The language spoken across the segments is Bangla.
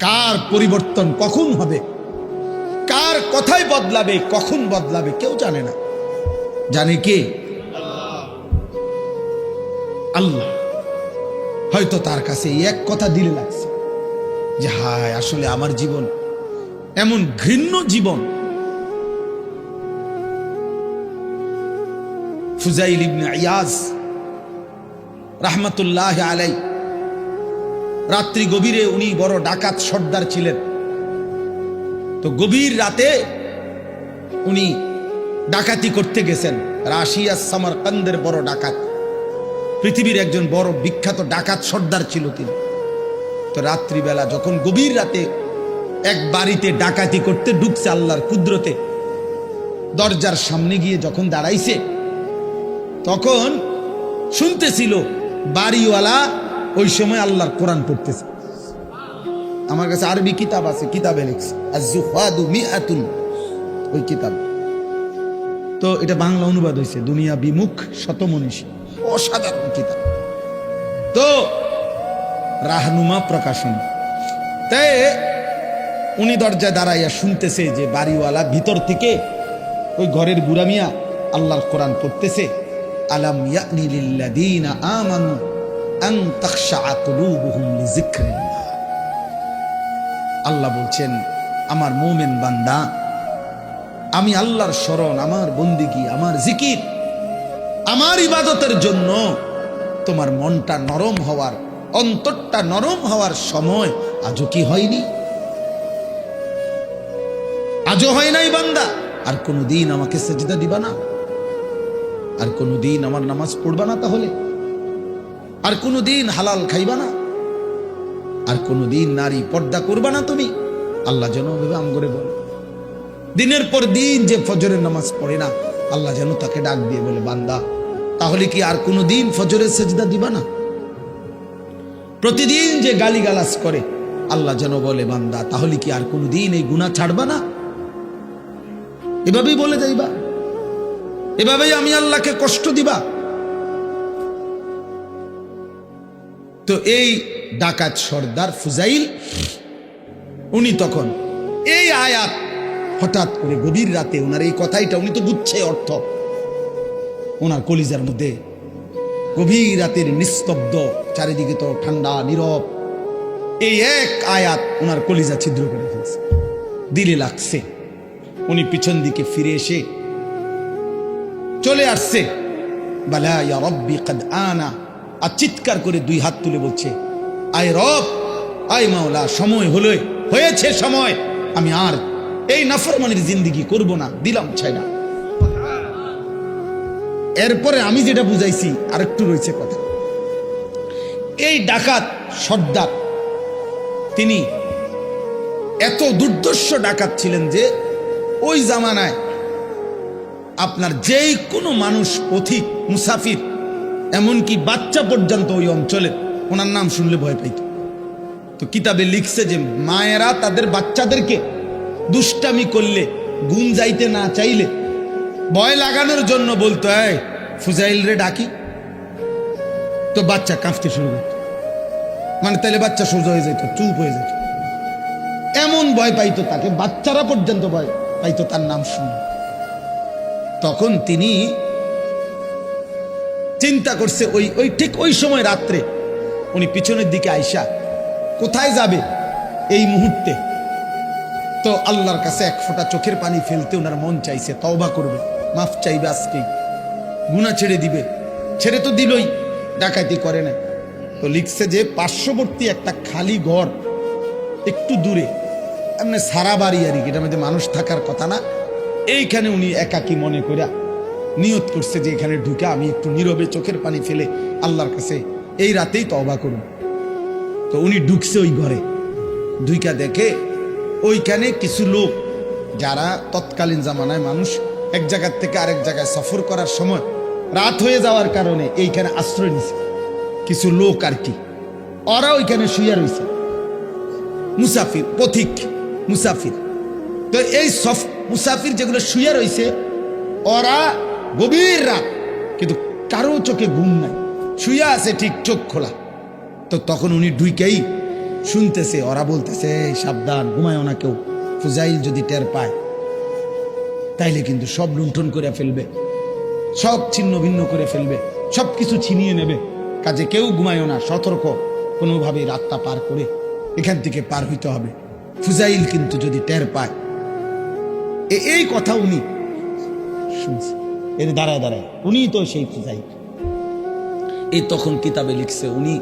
কার পরিবর্তন কখন হবে, কার কথাই বদলাবে, কখন বদলাবে কেউ জানে না। জানে কে? আল্লাহ। হয়তো তার কাছে এক কথা দিলে লাগছে যে হায় আসলে আমার জীবন এমন ঘৃণ্য জীবন। ফুজাইল ইবনে ইয়াজ রাহমাতুল্লাহ আলাই, রাত্রি গভীরে উনি বড় ডাকাত সর্দার ছিলেন। তো গভীর রাতে উনি ডাকাতি করতে গেছেন। রাশিয়া সামারকান্দের বড় ডাকাত, পৃথিবীর একজন বড় বিখ্যাত ডাকাত সর্দার ছিল তিনি। তো রাত্রিবেলা যখন গভীর রাতে এক বাড়িতে ডাকাতি করতে ঢুকছে আল্লাহর কুদরতে, দরজার সামনে গিয়ে যখন দাঁড়াইছে তখন শুনতেছিল বাড়িওয়ালা ওই সময় আল্লাহর কোরআন পড়তেছে। আমার কাছে আরবি কিতাব আছে, কিতাবে লিখছে আজ-জুহাদু মিআতুন, ওই কিতাব। তো এটা বাংলা অনুবাদ হয়েছে দুনিয়া বিমুখ শতমনীষী, অসাধারণ কিতাব। তো রাহনুমা প্রকাশন। তাই উনি দরজায় দাঁড়াইয়া শুনতেছে যে বাড়িওয়ালা ভিতর থেকে ওই ঘরের বুড়া মিয়া আল্লাহর কোরআন পড়তেছে। আলাম ইয়ানি লিল্লাযীনা আমানু আন তাখশা কুলুবুহুম লিযিকরিল্লাহ। আল্লাহ বলছেন আমার মুমিন বান্দা, আমি আল্লাহর শরণ, আমার বন্দিগি, আমার জিকির, আমার ইবাদতের জন্য তোমার মনটা নরম হওয়ার, অন্তরটা নরম হওয়ার সময় আজও কি হয়নি? আজও হয় নাই বান্দা? আর কোনদিন আমাকে সেজদা দিবা না? আর কোনদিন আমার নামাজ পড়বা না? তাহলে আর কোনদিন হালাল খাইবা না? আর কোনদিন নারী পর্দা করবা না তুমি? আল্লাহ যেন আমগরে বলে, দিনের পর দিন যে ফজরের নামাজ পড়ে না, আল্লাহ যেন তাকে ডাক দিয়ে বলে, বান্দা তাহলে কি আর কোনদিন ফজরের সেজদা দিবা না? প্রতিদিন যে গালিগালাজ করে, আল্লাহ যেন বলে, বান্দা তাহলে কি আর কোনদিন এই গুনাহ ছাড়বা না? এভাবেই বলে যাইবা, এভাবেই আমি আল্লাহকে কষ্ট দিবা। তো এই ডাকাত সর্দার ফুজাইল, উনি তখন এই আয়াত হঠাৎ করে গভীর রাতে ওনার এই কথাইটা, উনি তো বুঝছে অর্থ, ওনার কলিজার মধ্যে গভীর রাতের নিস্তব্ধ, চারিদিকে তো ঠান্ডা নীরব, এই এক আয়াত ওনার কলিজা ছিদ্র করে ফেলছে, দিলে লাগছে। উনি পিছন দিকে ফিরে এসে চলে আসছে, বালা ইয়া রব্বি কদ আনা, আর চিৎকার করে দুই হাত তুলে বলছে, আয় রব, আয় মাওলা, সময় হলো, হয়েছে সময়, আমি আর এই নাফরমানির জিন্দেগি করব না, দিলাম ছাইড়া। এরপরে আমি যেটা বুঝাইছি আরেকটু রয়েছে কথা। এই ডাকাত সর্দার তিনি এত দুর্ধর্ষ ডাকাত ছিলেন যে ওই জামানায় আপনার যেই কোনো মানুষ, পথিক, মুসাফির, এমনকি বাচ্চা পর্যন্ত ওই অঞ্চলে ওনার নাম শুনলে ভয় পাইত। তো কিতাবে লিখছে যে মায়েরা তাদের বাচ্চাদেরকে দুষ্টামি করলে, ঘুম যাইতে না চাইলে ভয় লাগানোর জন্য বলতো, এই ফুজাইল রে ডাকি, তো বাচ্চা কাঁপতে শুরু করত। মানে তাহলে বাচ্চা সোজা হয়ে যেত, চুপ হয়ে যেত, এমন ভয় পাইতো তাকে, বাচ্চারা পর্যন্ত ভয় পাইতো তার নাম শুনে। তখন তিনি চিন্তা করছে, ওই ঠিক ওই সময় রাত্রে উনি পিছনের দিকে আইসা কোথায় যাবে এই মুহূর্তে, তো আল্লাহর কাছে এক ফোঁটা চোখের পানি ফেলতে ওনার মন চাইছে, তওবা করবে, মাফ চাইবে, আজকেই গুনাহ ছেড়ে দিবে। ছেড়ে তো দিলই, ডাকাতি করে না। তো লিখছে যে পার্শ্ববর্তী একটা খালি ঘর একটু দূরে, এমনি সারা বাড়ি আর কি, এটার মধ্যে মানুষ থাকার কথা না, এইখানে উনি একাকী মনে করে নিয়ত করছে যে এখানে ঢুকে আমি একটু নীরবে চোখের পানি ফেলে আল্লাহর কাছে এই রাতেই তওবা করব। তো উনি ঢুকছে ওই ঘরে, ঢুইকা দেখে ওইখানে কিছু লোক, যারা তৎকালীন জামানায় মানুষ এক জায়গার থেকে আরেক জায়গায় সফর করার সময় রাত হয়ে যাওয়ার কারণে এইখানে আশ্রয় নিছে কিছু লোক আর কি, ওরা ওইখানে শুয়ে রয়েছে, মুসাফির, পথিক মুসাফির। তো এই মুসাফির যেগুলো শুয়ে রয়েছে, ওরা গভীর রাত, কিন্তু কারো চোখে ঘুম নাই, শুয়ে আছে ঠিক চোখ খোলা। তো তখন উনি ঢুকেই শুনতেছে, ওরা বলতেছে এই সাবধান, ঘুমায়ও না কেউ, ফুজাইল যদি টের পায় তাইলে কিন্তু সব লুণ্ঠন করে ফেলবে, সব ছিন্ন ভিন্ন করে ফেলবে, সব কিছু ছিনিয়ে নেবে, কাজে কেউ ঘুমায়ও না, সতর্ক, কোনোভাবেই রাতটা পার করে এখান থেকে পার হইতে হবে। ফুজাইল কিন্তু যদি টের পায়, এই কথা উনি শুনছে, এর দাঁড়ায় দাঁড়ায়, উনি তো সেই ফুজাইল। এই তখন কিতাবে লিখছে, উনি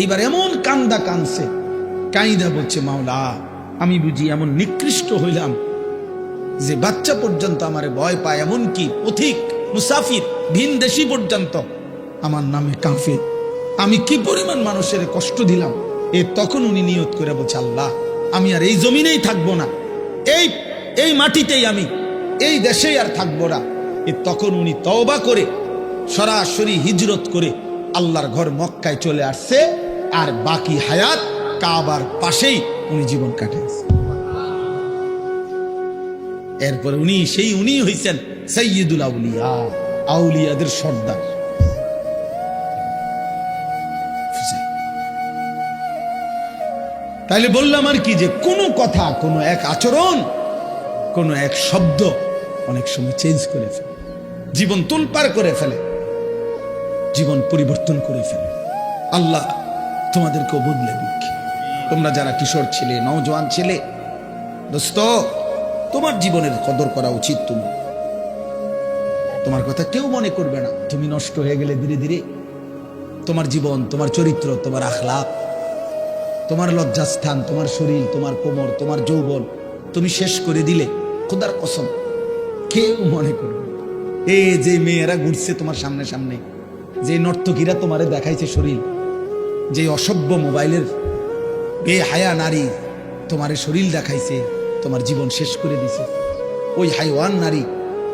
এইবার এমন কান্দা কানছে, কাইদা বলছে মাওলা আমি বুঝি এমন নিকৃষ্ট হইলাম যে বাচ্চা পর্যন্ত আমারে ভয় পায়, এমনকি পথিক মুসাফির ভিন দেশি পর্যন্ত আমার নামে কাফের, আমি কি পরিমাণ মানুষের কষ্ট দিলাম। তখন উনি নিয়ত করে বলছে আল্লাহ আমি আর এই জমিনেই থাকবো না, এই মাটিতেই আমি এই দেশেই আর থাকবো না। তখন উনি তওবা করে সরাসরি হিজরত করে আল্লাহর ঘর মক্কায় চলে আসছে, আর বাকি হায়াত কাবার পাশেই উনি জীবন কাটাইছে। এরপরে উনি হইছেন সাইয়্যিদুল আউলিয়া, আউলিয়াদের সর্দার। তাইলে বললাম আর কি, যে কোনো কথা, কোনো এক আচরণ, কোনো এক শব্দ অনেক সময় চেঞ্জ করে ফেলে, জীবন তোলপাড় করে ফেলে, জীবন পরিবর্তন করে ফেলে। আল্লাহ তোমাদেরকেও বদলে দিক। তোমরা যারা কিশোর ছিলে, নওজোয়ান ছিলে, দোস্ত তোমার জীবনের কদর করা উচিত। তোমার কথা কেউ মনে করবে না, তুমি নষ্ট হয়ে গেলে ধীরে ধীরে তোমার জীবন, তোমার চরিত্র, তোমার আখলাক, তোমার লজ্জাস্থান, তোমার শরীর, তোমার কোমর, তোমার যৌবন তুমি শেষ করে দিলে, খোদার কসম কেউ মনে করবে। এই যে মেয়েরা ঘুরছে তোমার সামনে সামনে, যে নর্তকীরা তোমারে দেখাইছে শরীর, যে অসভ্য মোবাইলের বেহায়া নারী তোমারে শরীর দেখাইছে, তোমার জীবন শেষ করে দিছে, ওই হাইওয়ান নারী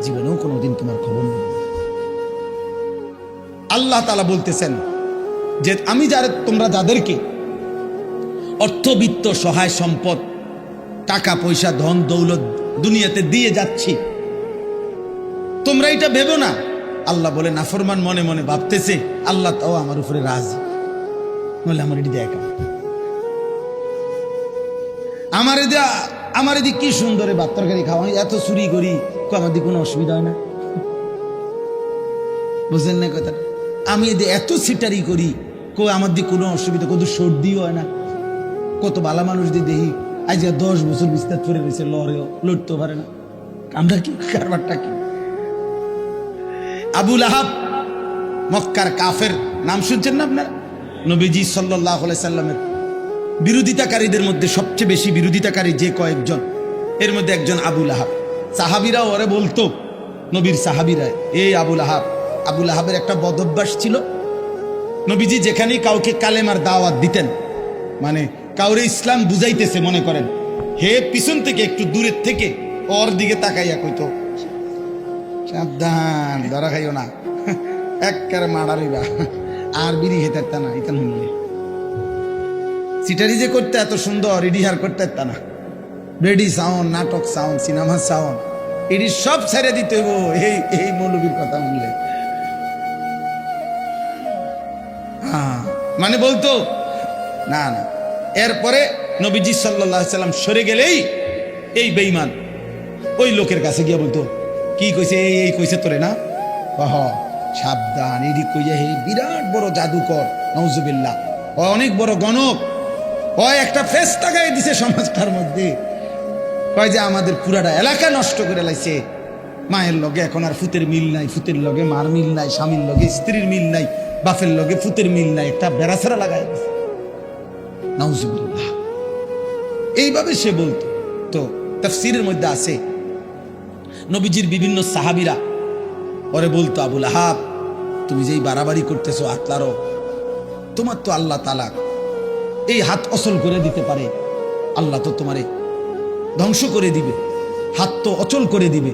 জীবনেও কোনোদিন তোমার খবর নেবে। আল্লাহ তাআলা বলতেছেন যে আমি তোমরা যাদেরকে অর্থবিত্ত, সহায় সম্পদ, টাকা পয়সা, ধন দৌলত দুনিয়াতে দিয়ে যাচ্ছি, তোমরা এটা ভেবো না। আল্লাহ বলে নাফরমান মনে মনে ভাবতেছে আল্লাহ তাও আমার উপরে রাজি, বলে আমার এটি দেখা, আমার এদিকে কি সুন্দরে ভাত তরকারি খাওয়া, এত চুরি করি, আমার দিকে কোনো অসুবিধা হয় না, বুঝলেন না কথা? আমি এত সিটারি করি, আমার দিকে কোনো অসুবিধা, কত সর্দিও হয় না, কত ভালো মানুষ দিয়ে দেখি আজ 10 বছর বিস্তার করে রয়েছে, লড়েও লড়তেও পারে না, আমরা কি কারবারটা কি? আবু লাহাব মক্কার কাফের, নাম শুনছেন না আপনারা? নবীজি সাল্লাল্লাহু আলাইহি সাল্লামের বিরোধিতাকারীদের মধ্যে সবচেয়ে বেশি বিরোধিতাকারী যে কয়েকজন, এর মধ্যে একজন আবু লাহাব। সাহাবীরা ওরে বলতো, নবীর সাহাবীরা, এই আবু লাহাব। আবু লাহাবের একটা বদ অভ্যাস ছিল, নবীজি যেখানেই কাউকে কালেমার দাওয়াত দিতেন, মানে কাউরে ইসলাম বুঝাইতেছে মনে করেন, হে পিছন থেকে একটু দূরের থেকে ওর দিকে তাকাইয়া কইতো সাবধান, ধরা খাইও না, একবারে মারারিবা, আর বিড়ি খেতে না, ইতান হইলে সিটারি যে করতে এত সুন্দর, রিডিহার করতে না, রেডি সাউন্ড, নাটক সাউন্ড, সিনেমা সাউন্ড, এটি সব ছেড়ে দিতে হইব এই মৌলবীর কথা শুনলে। হ্যাঁ, মানে বলতো না না। এরপরে নবীজি সাল্লাল্লাহু আলাইহি সাল্লাম সরে গেলেই এই বেঈমান ওই লোকের কাছে গিয়ে বলতো, কি কইছে, এই কইছে তোরে না, সাবধান, এদিক কইয়া হে বিরাট বড় জাদুকর, নাউজুবিল্লাহ, ও অনেক বড় গণক, ও একটা ফেস্তা গায়ে দিছে সমাজটার মধ্যে, কয় যে আমাদের পুরাটা এলাকা নষ্ট করে লাইছে, মায়ের লগে এখন আর ফুতের মিল নাই, ফুতের লগে মার মিল নাই, স্বামীর লগে স্ত্রীর মিল নাই, বাপের লগে ফুতের মিল নাই, একটা বেড়াছাড়া লাগাই দিছে, নাউজুবিল্লাহ। এইভাবে সে বলতো। তো তাফসীরের মধ্যে আছে, নবীজির বিভিন্ন সাহাবীরা ওরে বলতো, আবু লাহাব তুমি যেই বাড়াবাড়ি করতেছো, আতলারো, তোমার তো আল্লাহ তাআলা এই হাত অচল করে দিতে পারে, আল্লাহ তো তোমারে ধ্বংস করে দিবে, হাত তো অচল করে দিবে,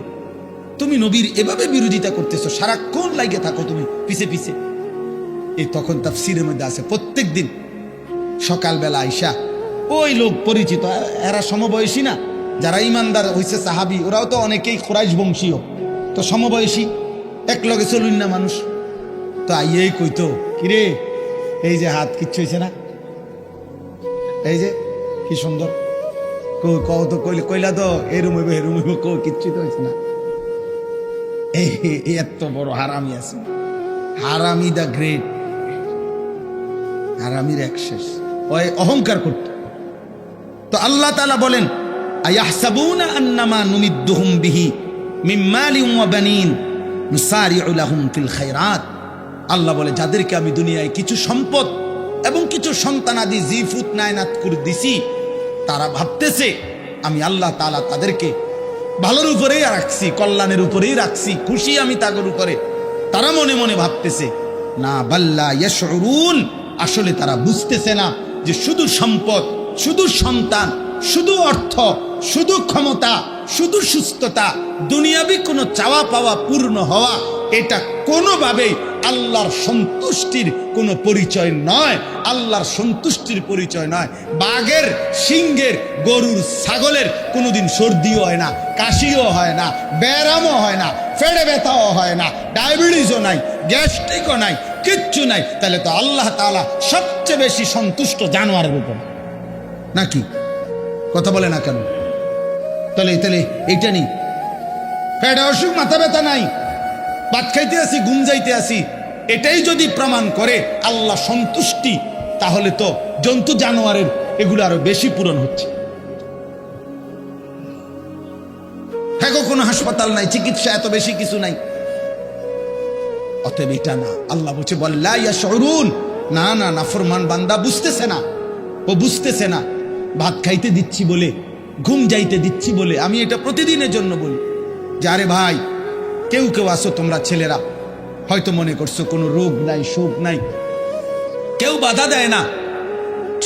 তুমি নবীর এভাবে বিরোধিতা করতেছো, সারাক্ষণ লাগে থাকো তুমি পিছে পিছে। এই তখন তাফসীরের মধ্যে আছে, প্রত্যেক দিন সকালবেলা আইসা ওই লোক পরিচিত, এরা সমবয়সী না, যারা ইমানদার হইছে সাহাবী, ওরাও তো অনেকেই কুরাইশ বংশীয়, তো সমবয়সী, এক লগে চলুন না মানুষ, তো আইয়েই কইতো, কিরে এই যে হাত কিচ্ছু হয়েছে না, এই যে কি সুন্দর কত কইলা তো এরুম হইব এরুম হইব কিচ্ছু তো হয়েছে না। এই এত বড় হারামি আছে, হারামি দা গ্রেট, হারামির এক শেষ, ওই অহংকার করত। তো আল্লাহ তাআলা বলেন আয়াহসাবুনা আন্নামা নুমিদ্দুহুম বিহি মিন মালিন ওয়া বানিন নুসারিউ লাহুম ফিল খায়রাত। আল্লাহ বলে যাদেরকে আমি দুনিয়ায় কিছু সম্পদ এবং কিছু সন্তানাদি জিফুত নায়নাত করে দিছি, তারা ভাবতেছে আমি আল্লাহ তাআলা তাদেরকে ভালোর উপরেই রাখছি, কল্যাণের উপরেই রাখছি, খুশি আমি তাদের উপরে। তারা মনে মনে ভাবতেছে না, বাল্লা ইয়াশউরুন, আসলে তারা বুঝতেছে না যে শুধু সম্পদ, শুধু সন্তান, শুধু অর্থ, শুধু ক্ষমতা, শুধু সুস্থতা, দুনিয়াবি কোনো চাওয়া পাওয়া পূর্ণ হওয়া, এটা কোনোভাবেই আল্লাহর সন্তুষ্টির কোনো পরিচয় নয়। আল্লাহর সন্তুষ্টির পরিচয় নয়। বাঘের, সিংহের, গরুর, ছাগলের কোনোদিন সর্দিও হয় না, কাশিও হয় না, ব্যায়ামও হয় না, ফেড়ে ব্যথাও হয় না, ডায়াবেটিসও নাই, গ্যাস্ট্রিকও নাই, কিচ্ছু নাই। তাহলে তো আল্লাহ তাআলা সবচেয়ে বেশি সন্তুষ্ট জানোয়ারের উপর, নাকি? কথা বলে না কেন? তাহলে এইটা নেই, পেটে অসুখ, মাথা ব্যথা নাই, ভাত খাইতে আসি, ঘুম যাইতে আসি, এটাই যদি প্রমাণ করে আল্লাহ সন্তুষ্টি, তাহলে তো জন্তু জানোয়ারের এগুলো আরো বেশি পূরণ হচ্ছে। হ্যাঁ, কোনো হাসপাতাল নাই, চিকিৎসা এত বেশি কিছু নাই। অতএব এটা না, আল্লাহ বলছে বল্লা ইয়াশউরুন, না না, নাফরমান বান্দা বুঝতেছে না, ও বুঝতেছে না। ভাত খাইতে দিচ্ছি বলে, ঘুম যাইতে দিচ্ছি বলে, আমি এটা প্রতিদিনের জন্য বলি যে আরে ভাই, কেউ কেউ আসো তোমরা ছেলেরা, হয়তো মনে করছো কোনো রোগ নাই, শোক নাই, কেউ বাধা দেয় না,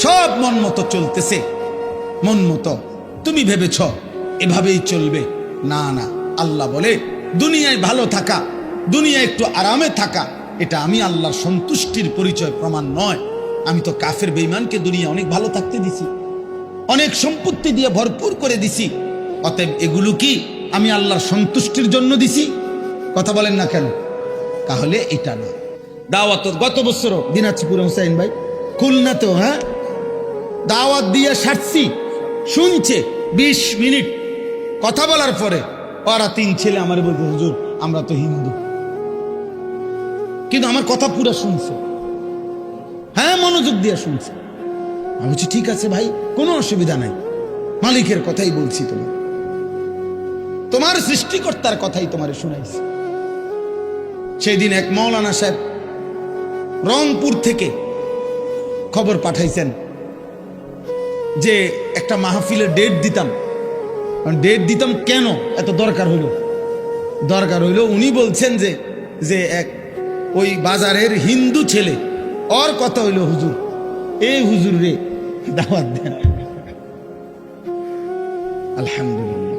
সব মন মতো চলতেছে, মন মতো তুমি ভেবেছ এভাবেই চলবে। না না, আল্লাহ বলে দুনিয়ায় ভালো থাকা, দুনিয়ায় একটু আরামে থাকা, এটা আমি আল্লাহর সন্তুষ্টির পরিচয় প্রমাণ নয়। আমি তো কাফের বেঈমানকে দুনিয়া অনেক ভালো থাকতে দিছি, অনেক সম্পত্তি দিয়ে ভরপুর করে দিছি। অতএব এগুলো কি আমি আল্লাহর সন্তুষ্টির জন্য দিছি? কথা বলেন না কেন? তাহলে এটা না। দাওয়াত গত বছর দিনাজপুরে হুসাইন ভাই খুলনাতে, হ্যাঁ, দাওয়াত দিয়ে সারছি, শুনছে 20 মিনিট কথা বলার পরে ওরা 3 ছেলে আমার বলতে, হুজুর আমরা তো হিন্দু, কিন্তু আমার কথা পুরো শুনছে, হ্যাঁ, মনোযোগ দিয়ে শুনছে। আমি বলছি ঠিক আছে ভাই, কোনো অসুবিধা নাই, মালিকের কথাই বলছি, তোমার সৃষ্টিকর্তার কথাই তোমারে শুনাইছি। সেই দিন এক মাওলানা সাহেব রংপুর থেকে খবর পাঠাইছেন যে একটা মাহফিলের ডেট দিতাম কেন এত দরকার হইল, উনি বলছেন যে এক ওই বাজারের হিন্দু ছেলে, ওর কথা হইল হুজুর, এই হুজুর রে দাওয়াত দেন। আলহামদুলিল্লাহ।